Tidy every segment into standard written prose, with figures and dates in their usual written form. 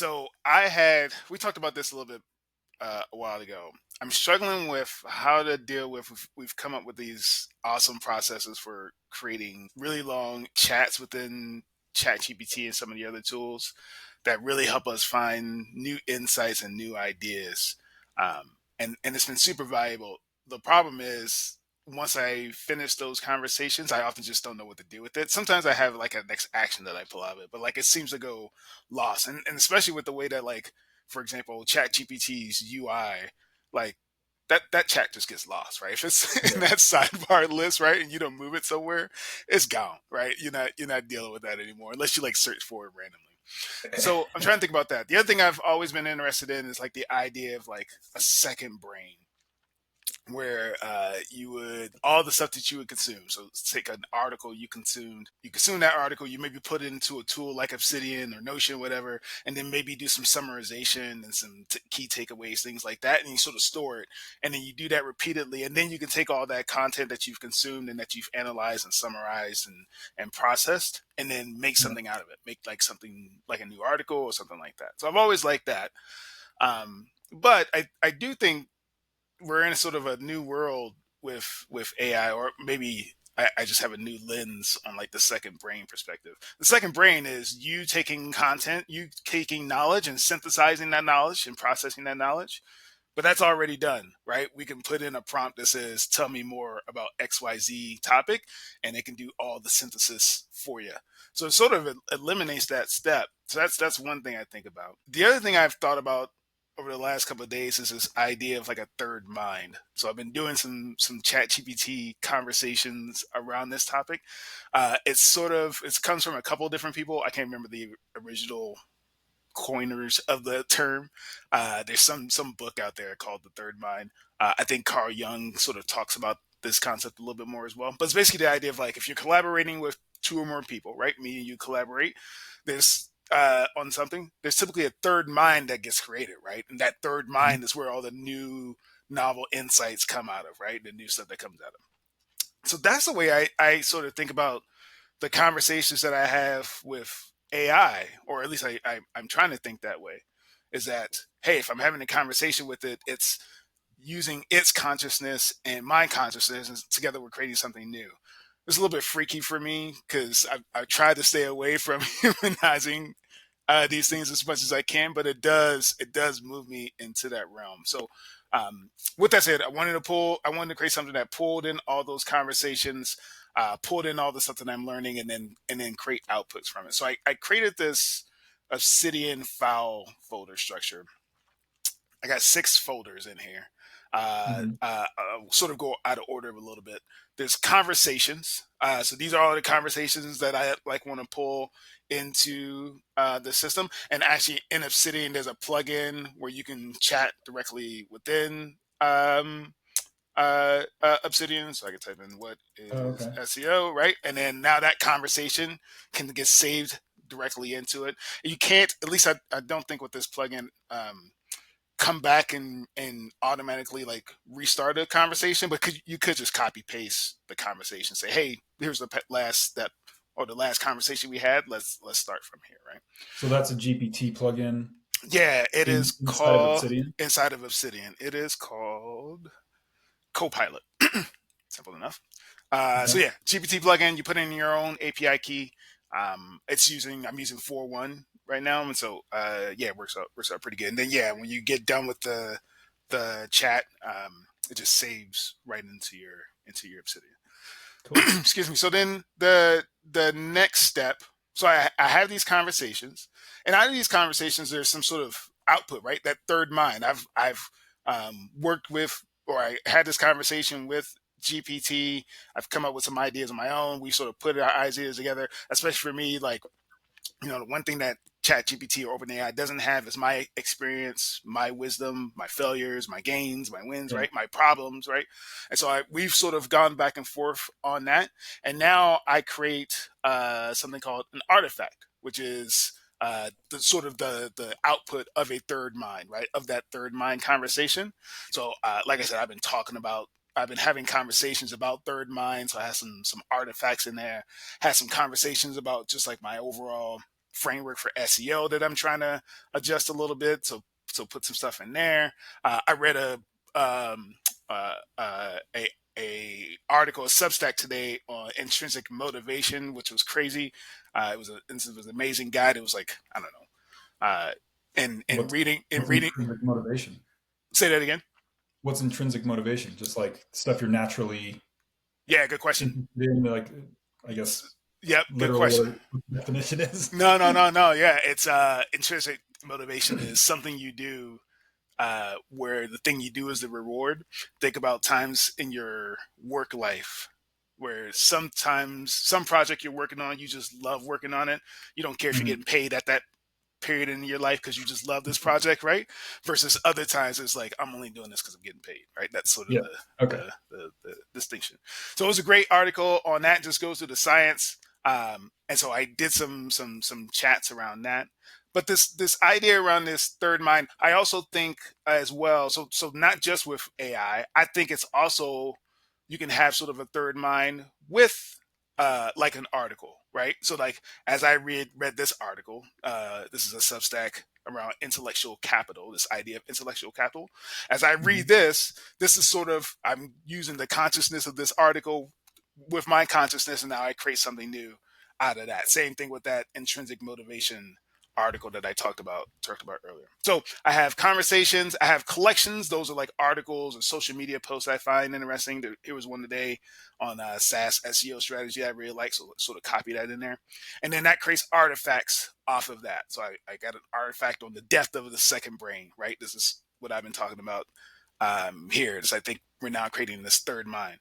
So we talked about this a little bit a while ago. I'm struggling with how to deal with. We've come up with these awesome processes for creating really long chats within ChatGPT and some of the other tools that really help us find new insights and new ideas. And it's been super valuable. The problem is once I finish those conversations, I often just don't know what to do with it. Sometimes I have like a next action that I pull out of it, but like it seems to go lost. And especially with the way that like, for example, ChatGPT's UI, like that chat just gets lost, right? If it's in Yeah. that sidebar list, right, and you don't move it somewhere, it's gone, right? You're not dealing with that anymore unless you like search for it randomly. So I'm trying to think about that. The other thing I've always been interested in is like the idea of like a second brain where you would all the stuff that you would consume. So take an article you consume that article, you maybe put it into a tool like Obsidian or Notion, whatever, and then maybe do some summarization and some key takeaways, things like that, and you sort of store it, and then you do that repeatedly, and then you can take all that content that you've consumed and that you've analyzed and summarized and processed, and then make Yeah. something out of it, make like something like a new article or something like that. So I've always liked that. But I do think we're in a sort of a new world with AI, or maybe I just have a new lens on like the second brain perspective. The second brain is you taking content, you taking knowledge and synthesizing that knowledge and processing that knowledge. But that's already done, right? We can put in a prompt that says, "Tell me more about XYZ topic," and it can do all the synthesis for you. So it sort of eliminates that step. So that's one thing I think about. The other thing I've thought about over the last couple of days is this idea of like a third mind. So I've been doing some chat GPT conversations around this topic. It comes from a couple of different people. I can't remember the original coiners of the term. There's some book out there called The Third Mind. I think Carl Jung sort of talks about this concept a little bit more as well. But it's basically the idea of like if you're collaborating with two or more people, right? Me and you collaborate. There's on something. There's typically a third mind that gets created, right? And that third Mhm. mind is where all the new novel insights come out of, right? The new stuff that comes out of. So that's the way I sort of think about the conversations that I have with AI, or at least I'm trying to think that way, is that, hey, if I'm having a conversation with it, it's using its consciousness and my consciousness, and together we're creating something new. It's a little bit freaky for me because I've tried to stay away from humanizing these things as much as I can, but it does move me into that realm. So with that said, I wanted to create something that pulled in all those conversations, pulled in all the stuff that I'm learning, and then create outputs from it. So I created this Obsidian file folder structure. I got 6 folders in here. Mhm. Sort of go out of order a little bit. There's conversations. So these are all the conversations that I like want to pull into the system. And actually, in Obsidian, there's a plugin where you can chat directly within Obsidian. So I can type in what Oh, is okay. SEO, right? And then now that conversation can get saved directly into it. You can't, at least I don't think with this plugin. Come back and automatically like restart a conversation, but you could just copy paste the conversation, say, hey, here's the last step or the last conversation we had. Let's start from here, right? So that's a GPT plugin Yeah, it is inside of called Obsidian. inside of Obsidian. It is called Copilot. Simple enough. So Okay. yeah, GPT plugin. You put in your own API key. I'm using 4.1 right now, and so yeah, it works out pretty good. And then yeah, when you get done with the chat, it just saves right into your Obsidian. Cool. Excuse me. So then the next step. So I have these conversations, and out of these conversations, there's some sort of output, right? That third mind. I've worked with, or I had this conversation with GPT. I've come up with some ideas of my own. We sort of put our ideas together. Especially for me, like the one thing that ChatGPT or OpenAI doesn't have is my experience, my wisdom, my failures, my gains, my wins, Yeah. right? My problems, right? And so we've sort of gone back and forth on that. And now I create something called an artifact, which is the sort of the output of a third mind, right? Of that third mind conversation. So, like I said, I've been having conversations about third mind. So I have some artifacts in there. Had some conversations about just like my overall framework for SEO that I'm trying to adjust a little bit. So put some stuff in there. I read um, a article, a Substack today on intrinsic motivation, which was crazy. It was an amazing guide. It was like, I don't know. And What's reading and what's reading. intrinsic motivation? Say that again. What's intrinsic motivation? Just like stuff you're naturally Yeah, good question. interested in, like I guess Yep, good literally question. what the definition is. No, no, no, no. Yeah, it's intrinsic motivation is something you do where the thing you do is the reward. Think about times in your work life where sometimes some project you're working on, you just love working on it. You don't care if you're Mhm. getting paid at that period in your life because you just love this project, right? Versus other times it's like I'm only doing this because I'm getting paid, right? That's sort of Yeah. Okay. the distinction. So it was a great article on that. Just goes through the science, and so I did some chats around that. But this idea around this third mind, I also think as well. So not just with AI, I think it's also you can have sort of a third mind with like an article, right? So like as I read this article, this is a Substack around intellectual capital, this idea of intellectual capital. As I read Mhm. this is sort of I'm using the consciousness of this article with my consciousness, and now I create something new out of that. Same thing with that intrinsic motivation article that I talked about earlier. So I have conversations, I have collections. Those are like articles or social media posts I find interesting. Here was one today on SaaS SEO strategy I really like, so sort of copy that in there, and then that creates artifacts off of that. So I got an artifact on the depth of the second brain. Right, this is what I've been talking about here. So I think we're now creating this third mind.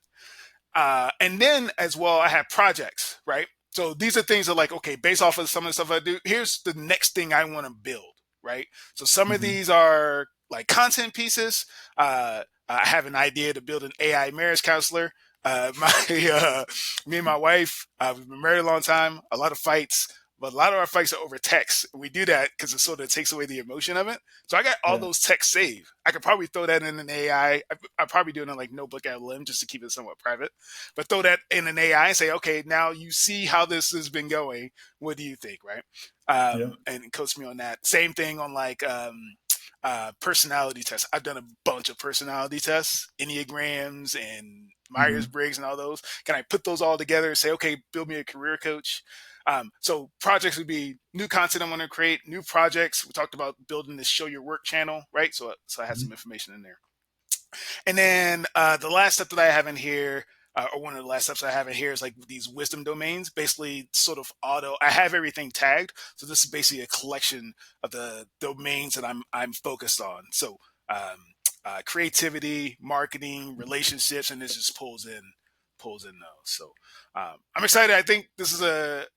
And then as well, I have projects, right? So these are things that like, okay, based off of some of the stuff I do, here's the next thing I want to build, right? So some of Mhm. these are like content pieces. I have an idea to build an AI marriage counselor. Me and my wife, we've been married a long time, a lot of fights, but a lot of our fights are over text. We do that because it sort of takes away the emotion of it. So I got all Yeah. those texts saved. I could probably throw that in an AI. I probably do it in like notebook at limb just to keep it somewhat private. But throw that in an AI and say, okay, now you see how this has been going. What do you think, right? Yeah. And coach me on that. Same thing on like personality tests. I've done a bunch of personality tests, Enneagrams and Myers Mhm. Briggs and all those. Can I put those all together and say, okay, build me a career coach? So projects would be new content I want to create, new projects. We talked about building this show your work channel, right? So I had some Mhm. information in there. And then the last step that I have in here, or one of the last steps I have in here is like these wisdom domains, basically sort of auto. I have everything tagged, so this is basically a collection of the domains that I'm focused on. So creativity, marketing, relationships, and this just pulls in those. So I'm excited. I think this is a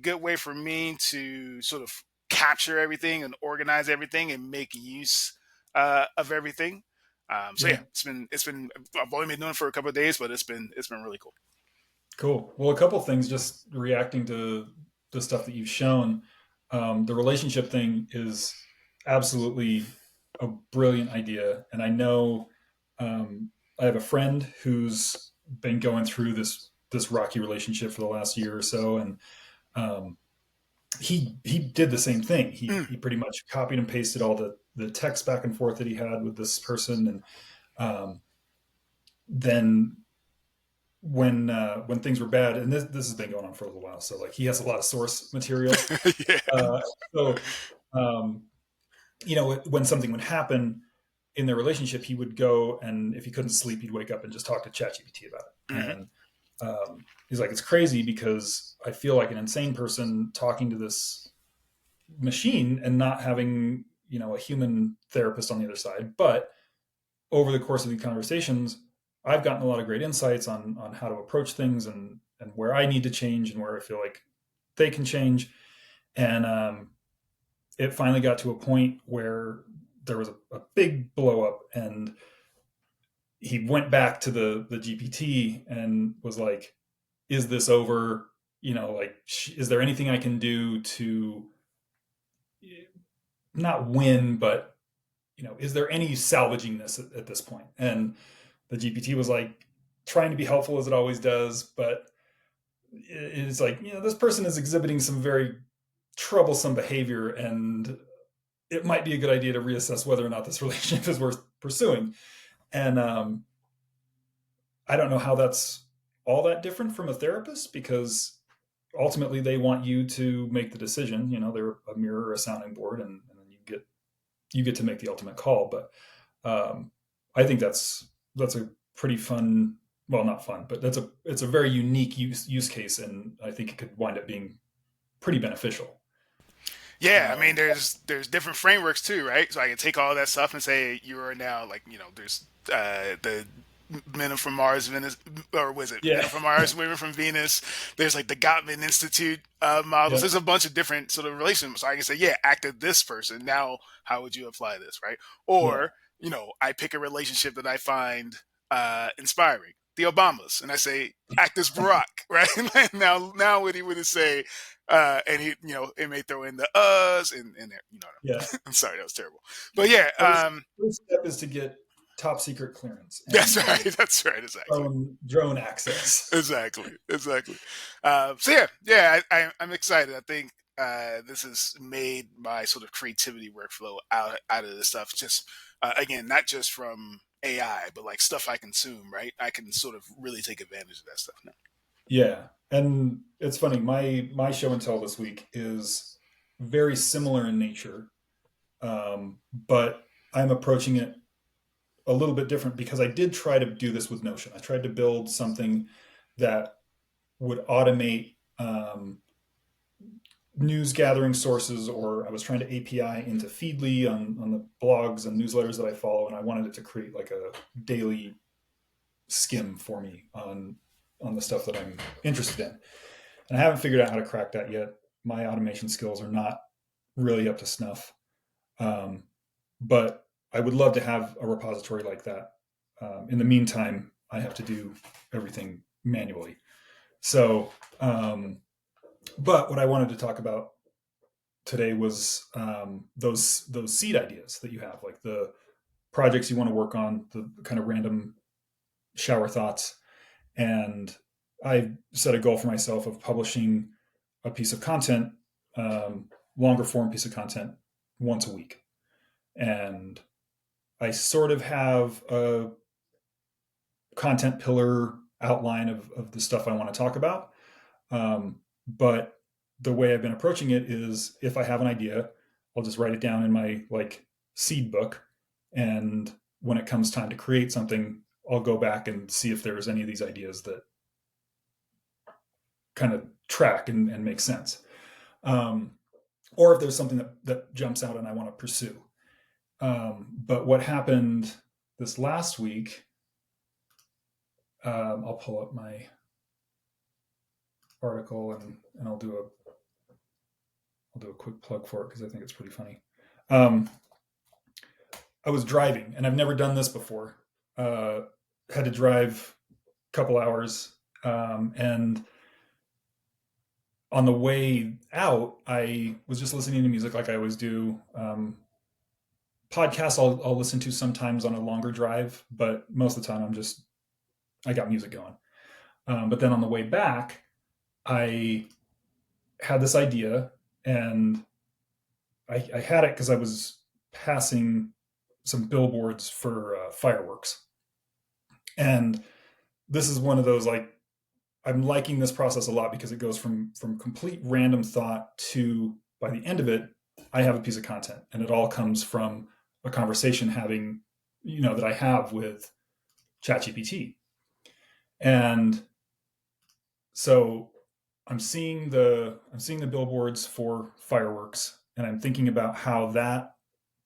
good way for me to sort of capture everything and organize everything and make use of everything. So Yeah. yeah, it's been I've only been doing it for a couple of days, but it's been really cool. Cool. Well, a couple things just reacting to the stuff that you've shown. The relationship thing is absolutely a brilliant idea. And I know I have a friend who's been going through this rocky relationship for the last year or so. And um, he did the same thing. Mm. He pretty much copied and pasted all the text back and forth that he had with this person. And then when things were bad, and this has been going on for a little while, so like he has a lot of source material. Yeah. So um, when something would happen in their relationship, he would go, and if he couldn't sleep, he'd wake up and just talk to ChatGPT about it. Hmm. And he's like, it's crazy because I feel like an insane person talking to this machine and not having a human therapist on the other side. But over the course of the conversations, I've gotten a lot of great insights on how to approach things and where I need to change and where I feel like they can change. And it finally got to a point where there was a big blow up, and he went back to the GPT and was like, "Is this over? Like, is there anything I can do to not win, but is there any salvaging this at this point?" And the GPT was like trying to be helpful as it always does, but it's like, this person is exhibiting some very troublesome behavior, and it might be a good idea to reassess whether or not this relationship is worth pursuing. And I don't know how that's all that different from a therapist, because ultimately they want you to make the decision. They're a mirror, a sounding board, and then you get to make the ultimate call. But I think that's a pretty fun. Well, not fun, but it's a very unique use case, and I think it could wind up being pretty beneficial. Yeah, I mean, Um, there's different frameworks too, right? So I can take all that stuff and say you are now like, there's the men are from Mars, Venus, or was it men yeah, are from Mars, women from Venus? There's like the Gottman Institute models. yeah, There's a bunch of different sort of relationships. So I can say, yeah, act as this person. Now, how would you apply this, right? yeah, Or I pick a relationship that I find inspiring. The Obamas, and I say, act as Barack, right? Now, what he would say, and he, it may throw in the uhs and there, yeah. I'm sorry, that was terrible, but yeah, First step is to get top secret clearance that's and right, that's right, exactly, drone access. exactly. So yeah, I'm excited. I think this has made my sort of creativity workflow out of this stuff. Just again, not just from AI, but like stuff I consume. Right, I can sort of really take advantage of that stuff now. Yeah, and it's funny. My show and tell this week is very similar in nature, but I'm approaching it a little bit different because I did try to do this with Notion. I tried to build something that would automate news gathering sources, or I was trying to API into Feedly on the blogs and newsletters that I follow, and I wanted it to create like a daily skim for me on the stuff that I'm interested in. And I haven't figured out how to crack that yet. My automation skills are not really up to snuff. Um, but I would love to have a repository like that. In the meantime, I have to do everything manually. So, but what I wanted to talk about today was those seed ideas that you have, like the projects you want to work on, the kind of random shower thoughts. And I set a goal for myself of publishing a piece of content, longer form piece of content, once a week. And I sort of have a content pillar outline of the stuff I want to talk about. But the way I've been approaching it is, if I have an idea, I'll just write it down in my like seed book. And when it comes time to create something, I'll go back and see if there's any of these ideas that kind of track and make sense. Um, or if there's something that jumps out and I want to pursue. But what happened this last week, I'll pull up my article and I'll do a quick plug for it because I think it's pretty funny. Um, I was driving, and I've never done this before. Had to drive a couple hours, and on the way out, I was just listening to music like I always do. Podcasts I'll listen to sometimes on a longer drive, but most of the time I got music going. But then on the way back, I had this idea, and I had it because I was passing some billboards for fireworks. And this is one of those, like, I'm liking this process a lot because it goes from complete random thought to, by the end of it, I have a piece of content, and it all comes from a conversation that I have with ChatGPT. And so I'm seeing the billboards for fireworks, and I'm thinking about how that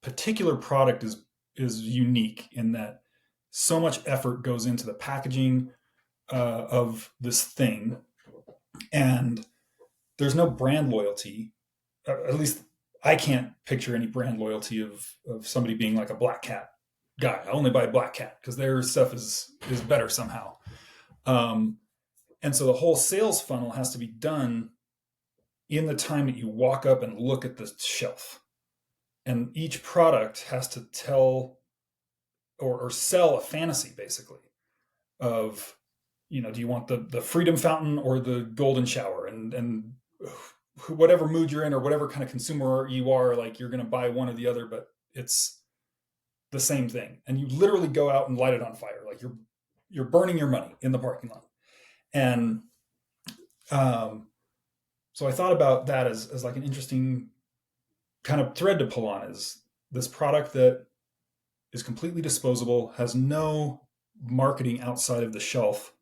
particular product is unique in that so much effort goes into the packaging of this thing, and there's no brand loyalty. At least I can't picture any brand loyalty of somebody being like a Black Cat guy. I only buy Black Cat because their stuff is better somehow. Um, and so the whole sales funnel has to be done in the time that you walk up and look at the shelf. And each product has to tell or sell a fantasy, basically, of, do you want the freedom fountain or the golden shower? And whatever mood you're in or whatever kind of consumer you are, like you're going to buy one or the other, but it's the same thing. And you literally go out and light it on fire. Like you're burning your money in the parking lot. And um, so I thought about that as like an interesting kind of thread to pull on, is this product that is completely disposable, has no marketing outside of the shelf,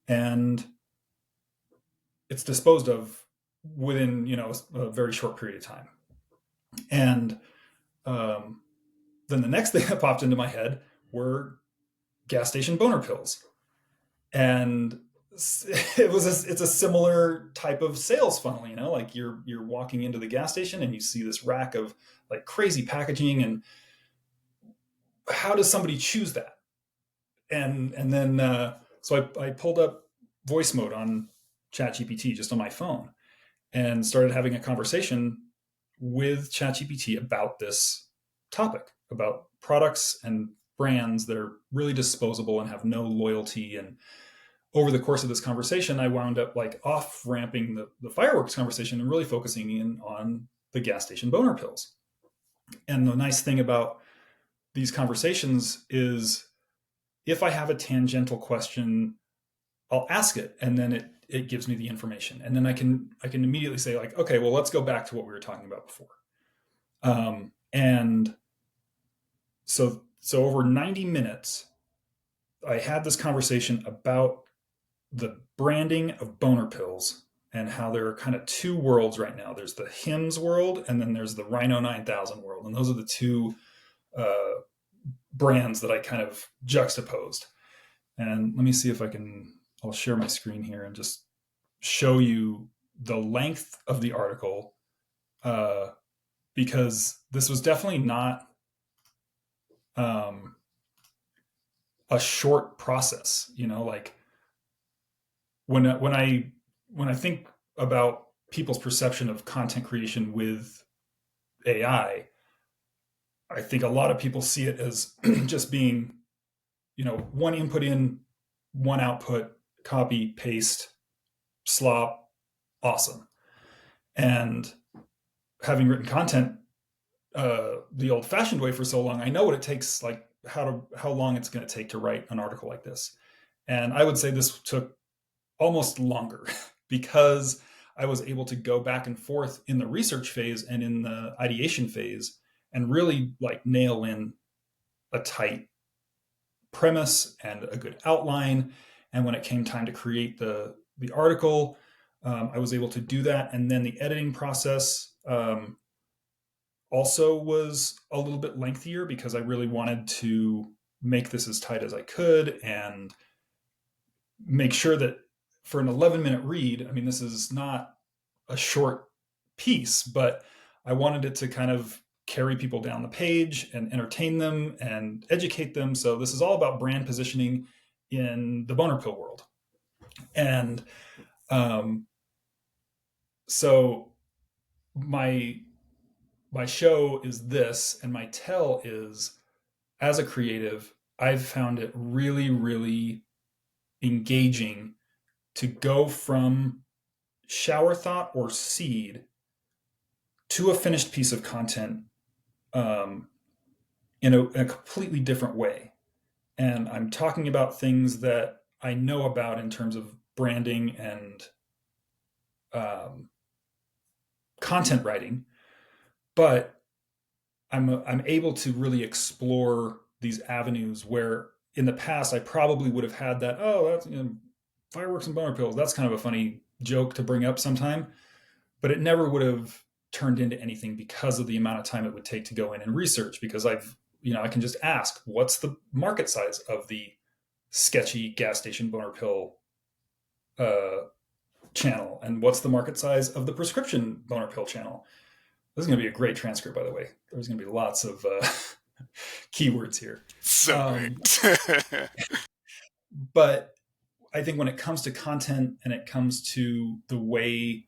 and it's disposed of within, a very short period of time. And um, then the next thing that popped into my head were gas station boner pills. And it's a similar type of sales funnel, like you're walking into the gas station and you see this rack of like crazy packaging, and how does somebody choose that? And then so I pulled up voice mode on ChatGPT just on my phone and started having a conversation with ChatGPT about this topic, about products and brands that are really disposable and have no loyalty. And over the course of this conversation, I wound up like off ramping the fireworks conversation and really focusing in on the gas station boner pills. And the nice thing about these conversations is if I have a tangential question, I'll ask it, and then it gives me the information, and then I can immediately say like, okay, well, let's go back to what we were talking about before. And so over 90 minutes, I had this conversation about the branding of boner pills and how there are kind of two worlds right now. There's the Hims world, and then there's the Rhino 9000 world, and those are the two uh, brands that I kind of juxtaposed. And let me see if I'll share my screen here and just show you the length of the article, uh, because this was definitely not um, a short process. Like when I think about people's perception of content creation with AI, I think a lot of people see it as just being, one input in, one output, copy, paste, slop, awesome. And having written content the old-fashioned way for so long, I know what it takes, like how long it's going to take to write an article like this. And I would say this took almost longer because I was able to go back and forth in the research phase and in the ideation phase and really like nail in a tight premise and a good outline. And when it came time to create the article, I was able to do that. And then the editing process also was a little bit lengthier because I really wanted to make this as tight as I could and make sure that for an 11-minute read, I mean, this is not a short piece, but I wanted it to kind of carry people down the page and entertain them and educate them. So this is all about brand positioning in the boner pill world. And um, so my my show is this, and my tell is, as a creative, I've found it really, really engaging to go from shower thought or seed to a finished piece of content um, in a completely different way. And I'm talking about things that I know about in terms of branding and um, content writing, but I'm able to really explore these avenues where in the past I probably would have had that, oh, that's fireworks and boner pills, that's kind of a funny joke to bring up sometime, but it never would have turned into anything because of the amount of time it would take to go in and research. Because I can just ask, what's the market size of the sketchy gas station boner pill uh, channel, and what's the market size of the prescription boner pill channel? This is going to be a great transcript, by the way. There's going to be lots of keywords here. So great. Um, but I think when it comes to content and it comes to the way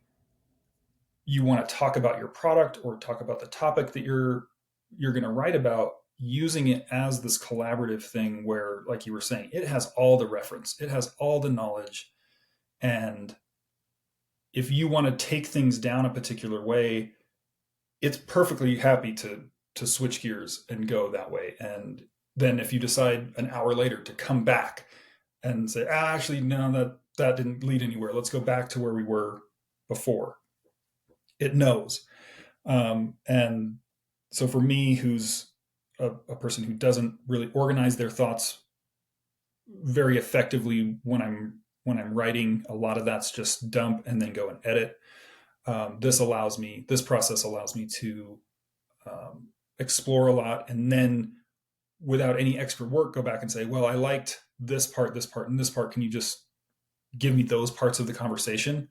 you want to talk about your product or talk about the topic that you're going to write about, using it as this collaborative thing where, like you were saying, it has all the reference, it has all the knowledge, and if you want to take things down a particular way, it's perfectly happy to switch gears and go that way. And then if you decide an hour later to come back and say, actually, no, that didn't lead anywhere. Let's go back to where we were before. It knows. And so for me, who's a person who doesn't really organize their thoughts very effectively when I'm writing, a lot of that's just dump and then go and edit. This process allows me to explore a lot, and then without any extra work, go back and say, well, I liked this part, and this part. Can you just give me those parts of the conversation?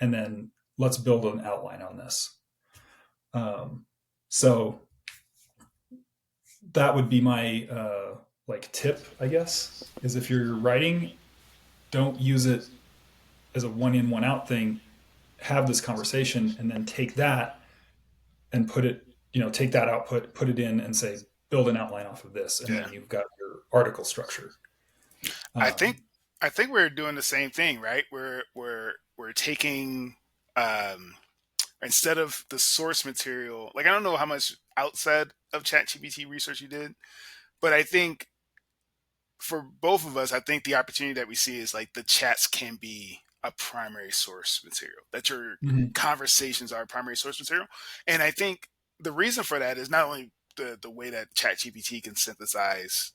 And then let's build an outline on this. So that would be my like tip, I guess, is if you're writing, don't use it as a one in, one out thing. Have this conversation and then take that and put it, take that output, put it in and say, build an outline off of this. And Yeah. then you've got your article structure. I think Um, I think we're doing the same thing, right? We're taking, instead of the source material. Like, I don't know how much outside of ChatGPT research you did, but I think for both of us, I think the opportunity that we see is like the chats can be a primary source material. That your mhm. conversations are a primary source material, and I think the reason for that is not only the way that ChatGPT can synthesize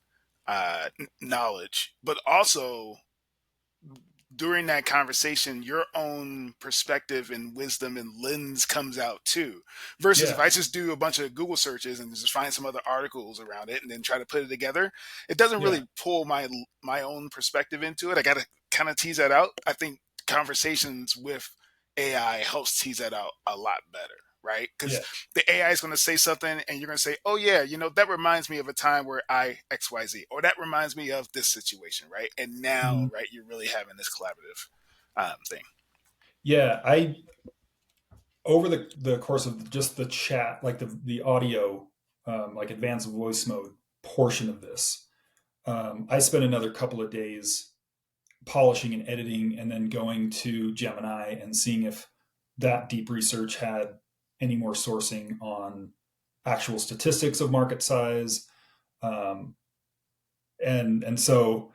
knowledge, but also during that conversation, your own perspective and wisdom and lens comes out too. Versus if Yeah. I just do a bunch of Google searches and just find some other articles around it and then try to put it together, it doesn't Yeah. really pull my own perspective into it. I got to kind of tease that out. I think conversations with AI helps tease that out a lot better. Right? Because Yeah. the AI is going to say something, and you're going to say, "Oh yeah, that reminds me of a time where I X Y Z," or "That reminds me of this situation," right? And now, Mhm. right, you're really having this collaborative thing. Yeah. Over the course of just the chat, like the audio, like advanced voice mode portion of this, I spent another couple of days polishing and editing and then going to Gemini and seeing if that deep research had any more sourcing on actual statistics of market size. Um, and so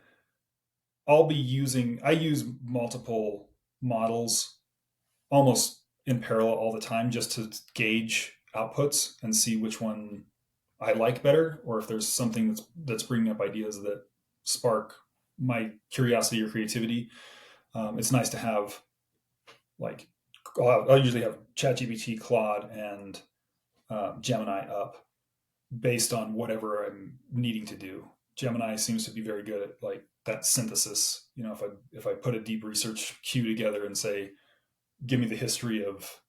I use multiple models almost in parallel all the time just to gauge outputs and see which one I like better, or if there's something that's bringing up ideas that spark my curiosity or creativity. It's nice to have like I'll usually have ChatGPT, Claude, and Gemini up based on whatever I'm needing to do. Gemini seems to be very good at like that synthesis. If I put a deep research queue together and say, give me the history of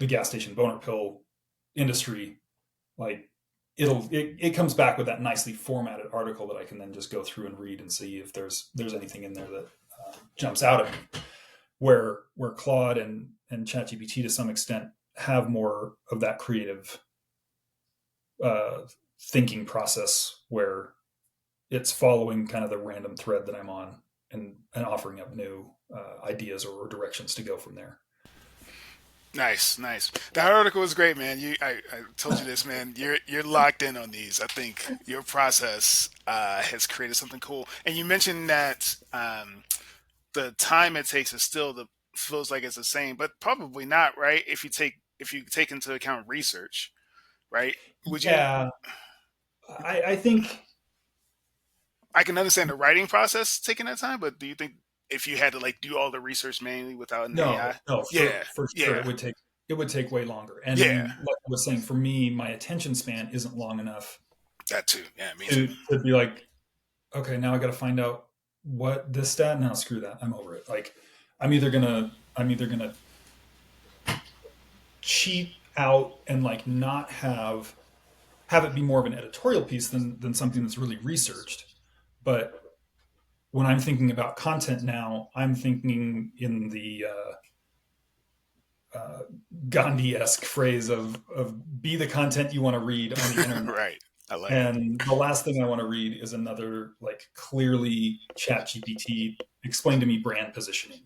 the gas station boner pill industry, like it comes back with that nicely formatted article that I can then just go through and read and see if there's anything in there that jumps out at me. Where Claude and ChatGPT to some extent have more of that creative uh, thinking process where it's following kind of the random thread that I'm on and offering up new ideas or directions to go from there. Nice, nice. That article was great, man. I told you this, man. You're locked in on these. I think your process has created something cool. And you mentioned that the time it takes is still the feels like it's the same, but probably not, right? If you take into account research, right? Would you? Yeah, I think I can understand the writing process taking that time, but do you think if you had to like do all the research manually without an no, AI? no, Yeah, for sure yeah, it would take way longer. yeah. And like I was saying, for me, my attention span isn't long enough That too. Yeah, me too. to be like, okay, now I got to find out what this stat. Now screw that, I'm over it. Like, I'm either gonna cheat out and like not have it be more of an editorial piece than something that's really researched. But when I'm thinking about content now, I'm thinking in the Gandhi-esque phrase of be the content you want to read on the internet. Right. I like it. And the last thing I want to read is another like clearly chat GPT explain to me brand positioning.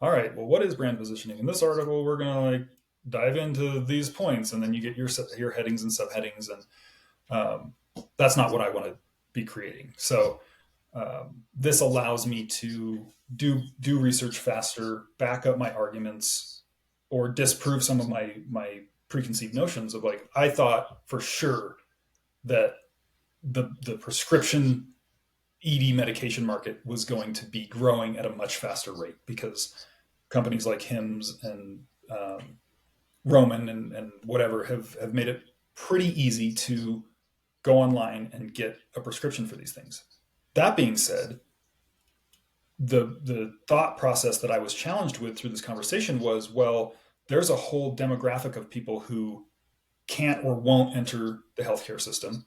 all right, well, what is brand positioning? In this article, we're going to like dive into these points, and then you get your headings and subheadings, and that's not what I want to be creating. So this allows me to do research faster, back up my arguments, or disprove some of my preconceived notions of like I thought for sure that the prescription ED medication market was going to be growing at a much faster rate because companies like Hims and Roman and whatever have made it pretty easy to go online and get a prescription for these things. That being said, the thought process that I was challenged with through this conversation was, well, there's a whole demographic of people who can't or won't enter the healthcare system.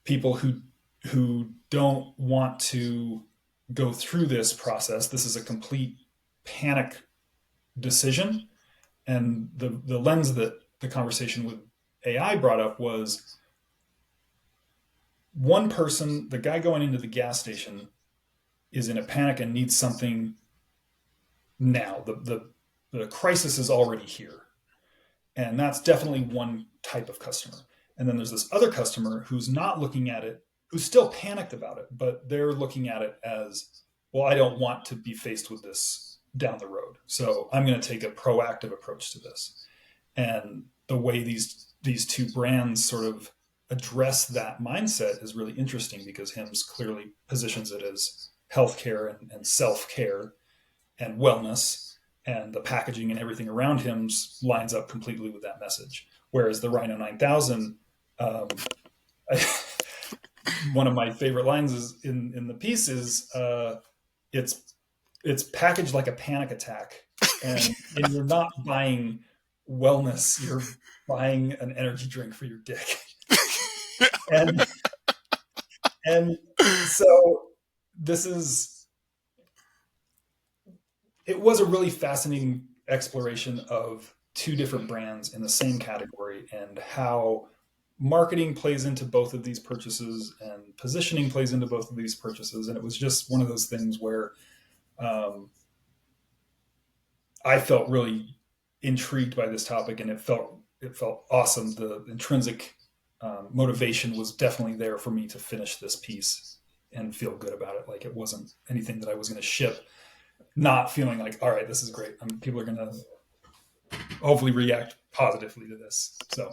People who don't want to go through this process. This is a complete panic decision, and the lens that the conversation with AI brought up was one person, the guy going into the gas station, is in a panic and needs something now. The crisis is already here. And that's definitely one type of customer. And then there's this other customer who's not looking at it, who's still panicked about it, but they're looking at it as, well, I don't want to be faced with this down the road. So I'm going to take a proactive approach to this. And the way these two brands sort of address that mindset is really interesting because Hims clearly positions it as healthcare and self-care and wellness, and the packaging and everything around Hims lines up completely with that message. Whereas the Rhino 9000, um, one of my favorite lines is in the piece is it's packaged like a panic attack, and you're not buying wellness, you're buying an energy drink for your dick. and and so this is it was a really fascinating exploration of two different brands in the same category and how marketing plays into both of these purchases and positioning plays into both of these purchases. And it was just one of those things where um, I felt really intrigued by this topic, and it felt awesome. The intrinsic motivation was definitely there for me to finish this piece and feel good about it. Like it wasn't anything that I was going to ship, not feeling like, all right, this is great. People are going to hopefully react positively to this. So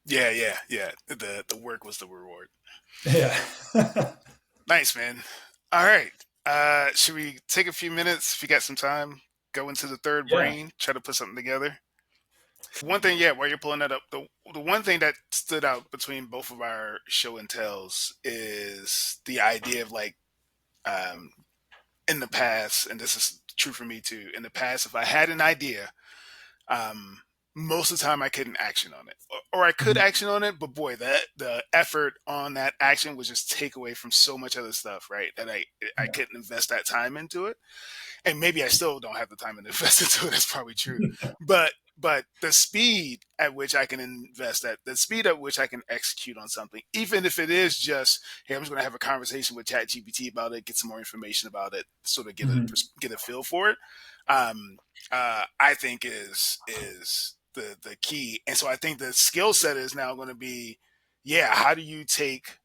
Yeah, yeah. The work was the reward. yeah, Nice, man. All right. Should we take a few minutes if you got some time? Go into the third yeah, brain, try to put something together. One thing, yeah, while you're pulling that up, the one thing that stood out between both of our show and tells is the idea of like um, in the past, and this is true for me too. In the past, if I had an idea, um, most of the time I couldn't action on it, or I could mhm, action on it, but boy, that the effort on that action was just take away from so much other stuff, right? That I yeah, couldn't invest that time into it, and maybe I still don't have the time to invest into it. That's probably true, but the speed at which I can invest that, the speed at which I can execute on something, even if it is just, hey, I'm just going to have a conversation with ChatGPT about it, get some more information about it, sort of mhm, get a feel for it. Um, I think is the key, and so I think the skill set is now going to be, yeah, how do you take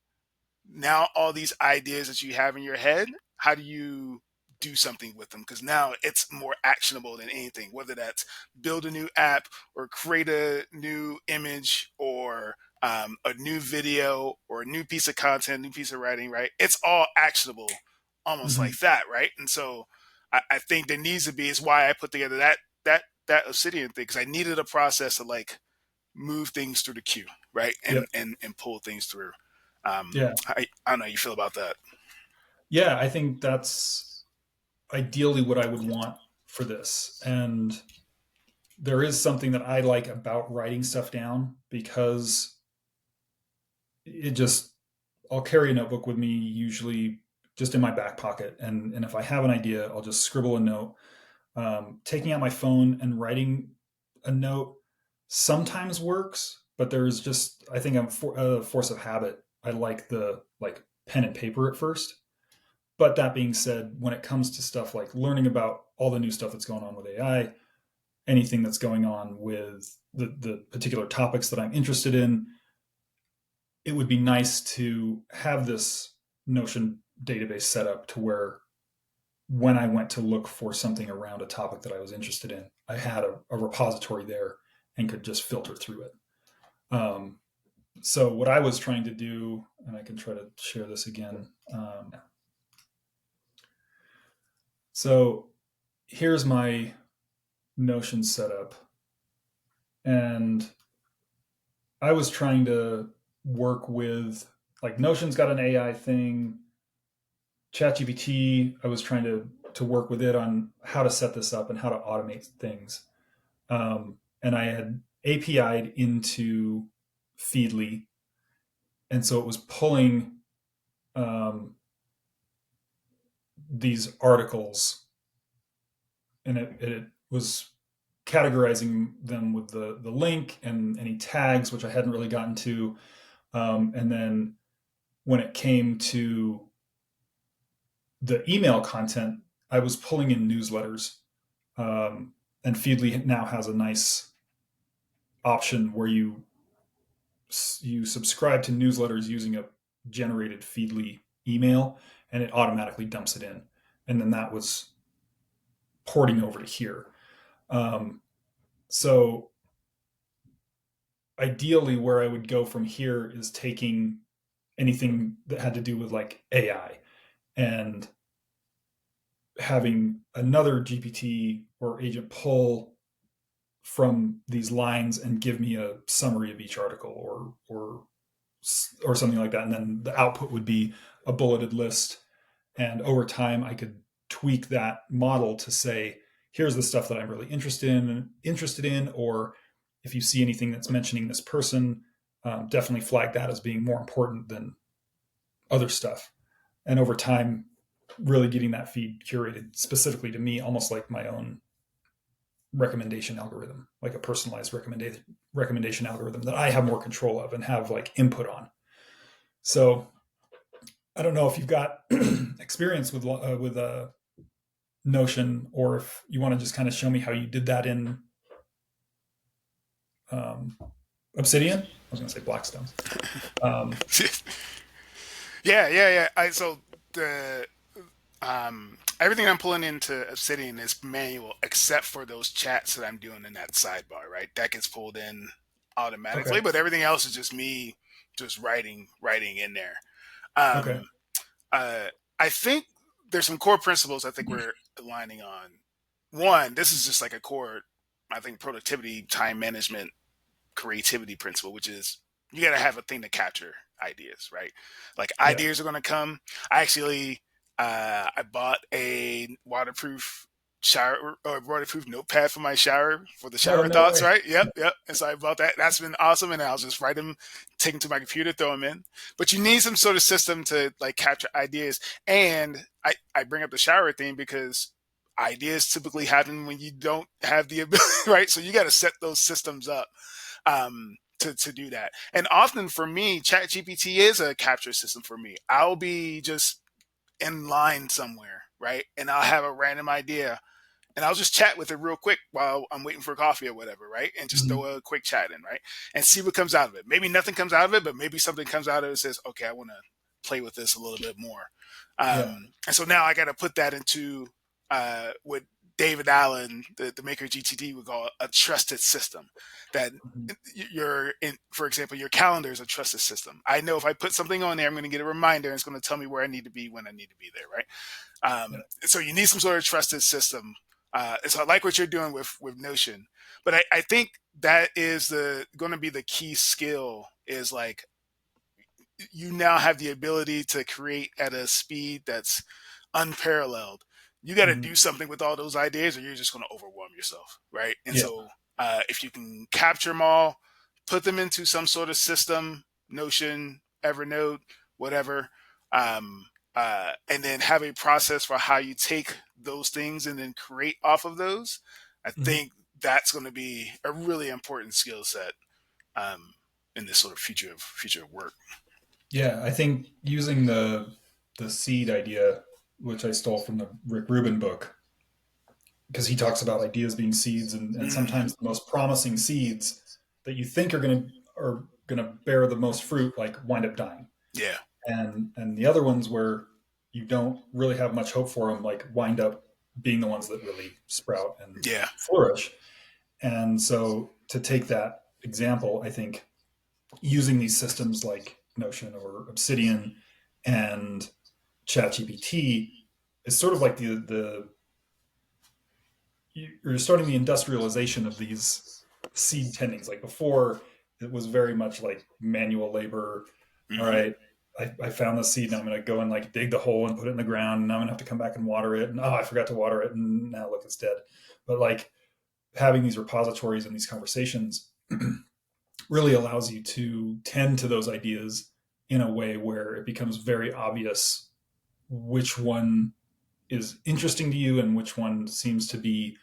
now all these ideas that you have in your head, how do you do something with them? Because now it's more actionable than anything, whether that's build a new app or create a new image or a new video or a new piece of content, new piece of writing, right? It's all actionable almost mhm. like that, right? And so I think there needs to be, is why I put together that Obsidian thing, because I needed a process to like move things through the queue, right? Yep, And pull things through. yeah, I don't know how you feel about that. yeah. I think that's ideally what I would want for this. And there is something that I like about writing stuff down because it just I'll carry a notebook with me usually just in my back pocket, and if I have an idea, I'll just scribble a note. Taking out my phone and writing a note sometimes works, but there's just I think I'm a force of habit. I like the pen and paper at first. But that being said, when it comes to stuff like learning about all the new stuff that's going on with AI, anything that's going on with the particular topics that I'm interested in, it would be nice to have this Notion database set up to where when I went to look for something around a topic that I was interested in, I had a repository there and could just filter through it. Um, so what I was trying to do, and I can try to share this again. So here's my Notion setup, and I was trying to work with, like, Notion's got an AI thing. ChatGPT, I was trying to work with it on how to set this up and how to automate things. And I had API'd into Feedly, and so it was pulling um, these articles, and it was categorizing them with the link and any tags, which I hadn't really gotten to. And then when it came to the email content, I was pulling in newsletters. And Feedly now has a nice option where you subscribe to newsletters using a generated Feedly email, and it automatically dumps it in. And then that was porting over to here. Um, so ideally, where I would go from here is taking anything that had to do with like AI and having another GPT or agent pull from these lines and give me a summary of each article or something like that, and then the output would be a bulleted list. And over time I could tweak that model to say, here's the stuff that I'm really interested in, or if you see anything that's mentioning this person, definitely flag that as being more important than other stuff. And over time, really getting that feed curated specifically to me, almost like my own recommendation algorithm, like a personalized recommendation algorithm that I have more control of and have like input on. So I don't know if you've got experience with Notion, or if you want to just kind of show me how you did that in um, Obsidian. I was going to say Blackstone. Um, Yeah. So the everything I'm pulling into Obsidian is manual, except for those chats that I'm doing in that sidebar. Right, that gets pulled in automatically, okay. but everything else is just me just writing in there. Okay. Um, uh, I think there's some core principles I think we're aligning on. One, this is just like a core, I think, productivity, time management, creativity principle, which is you got to have a thing to capture ideas, right? Like Yeah. ideas are going to come. I actually, I bought a waterproof shower or waterproof notepad for my shower for the Oh, shower no thoughts, way. right? Yep. And so I bought that. That's been awesome. And I'll just write them, take them to my computer, throw them in. But you need some sort of system to like capture ideas. And I bring up the shower thing because ideas typically happen when you don't have the ability, right? So you got to set those systems up to do that. And often for me, ChatGPT is a capture system for me. I'll be just in line somewhere, right? And I'll have a random idea and I'll just chat with it real quick while I'm waiting for coffee or whatever, right? And just throw Mhm. a quick chat in, right? And see what comes out of it. Maybe nothing comes out of it, but maybe something comes out of it and says, okay, I want to play with this a little bit more. Yeah. And so now I got to put that into what David Allen, the maker of GTD, would call a trusted system. That Mhm. for example, your calendar is a trusted system. I know if I put something on there, I'm going to get a reminder and it's going to tell me where I need to be when I need to be there, right? Yeah. So you need some sort of trusted system. So I like what you're doing with Notion, but I think that is the going to be the key skill is like you now have the ability to create at a speed that's unparalleled. You got to Mhm. do something with all those ideas, or you're just going to overwhelm yourself, right? And Yeah. so, if you can capture them all, put them into some sort of system, Notion, Evernote, whatever, um, and then have a process for how you take those things and then create off of those. I Mhm. think that's going to be a really important skill set um, in this sort of future of work. Yeah. I think using the seed idea which I stole from the Rick Rubin book, because he talks about ideas being seeds, and Mm, sometimes the most promising seeds that you think are gonna bear the most fruit like wind up dying, yeah, and the other ones where you don't really have much hope for them like wind up being the ones that really sprout and yeah. flourish. And so to take that example, I think using these systems like Notion or Obsidian and ChatGPT is sort of like the you're starting the industrialization of these seed tendings. Like before, it was very much like manual labor. All Hmm. right, I found the seed, and I'm going to go and like dig the hole and put it in the ground, and I'm going to have to come back and water it. And oh, I forgot to water it, and now look, it's dead. But like having these repositories and these conversations really allows you to tend to those ideas in a way where it becomes very obvious which one is interesting to you and which one seems to be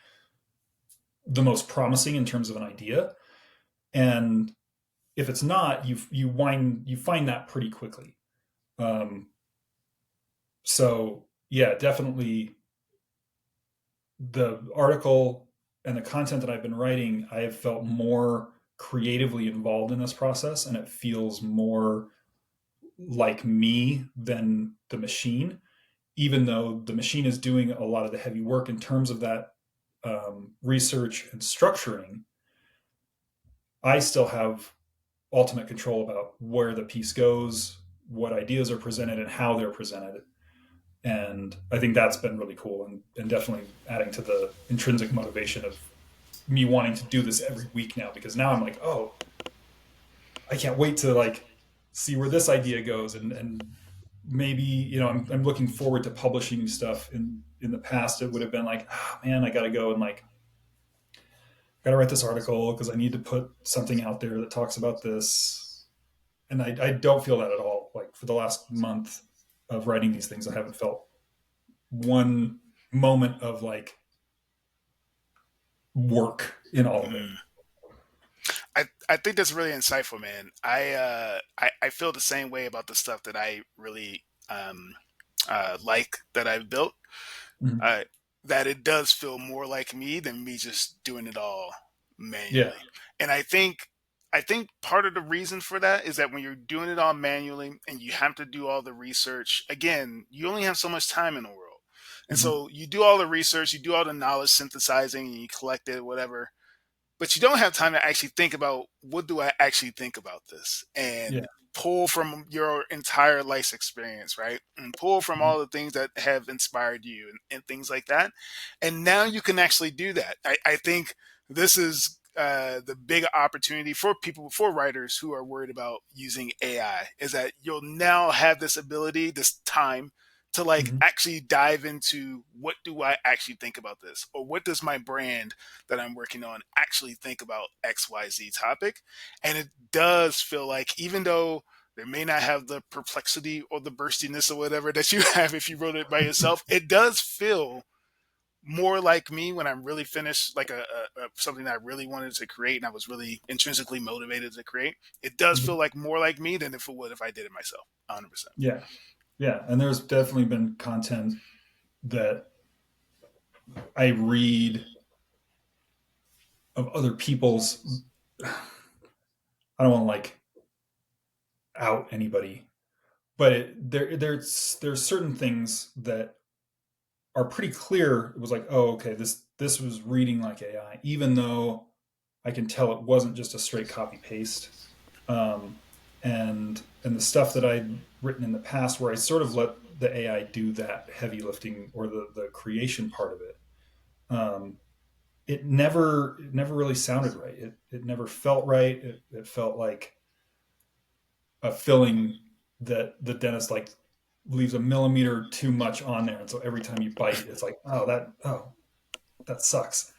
the most promising in terms of an idea. And if it's not, you find that pretty quickly. Um, so yeah, definitely the article and the content that I've been writing, I have felt more creatively involved in this process, and it feels more like me than the machine, even though the machine is doing a lot of the heavy work in terms of that research and structuring. I still have ultimate control about where the piece goes, what ideas are presented, and how they're presented. And I think that's been really cool, and definitely adding to the intrinsic motivation of me wanting to do this every week now, because now I'm like, oh, I can't wait to like see where this idea goes, and maybe I'm looking forward to publishing stuff. In the past, it would have been like, oh, man, I got to go and like got to write this article because I need to put something out there that talks about this. And I don't feel that at all. Like for the last month of writing these things, I haven't felt one moment of like work in all of it. Mm. I think that's really insightful, man. I feel the same way about the stuff that I really like that I've built. Mhm. Uh, that it does feel more like me than me just doing it all Yeah. manually. And I think part of the reason for that is that when you're doing it all manually and you have to do all the research, again, you only have so much time in the world. And Hmm. so you do all the research, you do all the knowledge synthesizing, and you collect it, whatever, but you don't have time to actually think about what do I actually think about this Yeah. and pull from your entire life experience, right? And pull from Mhm. all the things that have inspired you and things like that. And now you can actually do that. I think this is the big opportunity for people, for writers who are worried about using AI, is that you'll now have this ability, this time to like Mhm. actually dive into what do I actually think about this, or what does my brand that I'm working on actually think about XYZ topic. And it does feel like, even though they may not have the perplexity or the burstiness or whatever that you have if you wrote it by yourself, it does feel more like me when I'm really finished, like something that I really wanted to create and I was really intrinsically motivated to create. It does Mhm. feel like more like me than if it would if I did it myself. 100%. Yeah. Yeah. And there's definitely been content that I read of other people's. I don't want to like out anybody, but there's certain things that are pretty clear. It was like, oh, okay, this was reading like AI, even though I can tell it wasn't just a straight copy paste. Um, and the stuff that I'd written in the past, where I sort of let the AI do that heavy lifting or the creation part of it, um, it never really sounded right. It never felt right. It felt like a filling that the dentist like leaves a millimeter too much on there, and so every time you bite, it's like, oh, that sucks.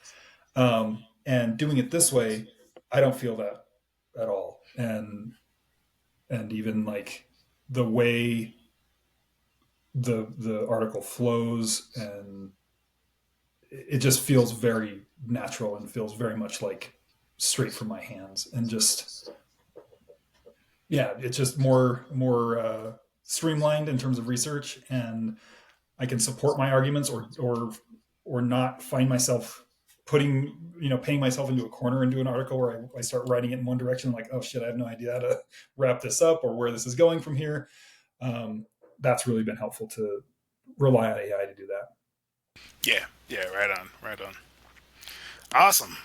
And doing it this way, I don't feel that at all. And even like the way the article flows, and it just feels very natural and feels very much like straight from my hands, and just yeah, it's just more streamlined in terms of research, and I can support my arguments, or not find myself paying myself into a corner and do an article where I start writing it in one direction, like, oh shit, I have no idea how to wrap this up or where this is going from here. That's really been helpful to rely on AI to do that. Yeah, yeah, right on, right on. Awesome.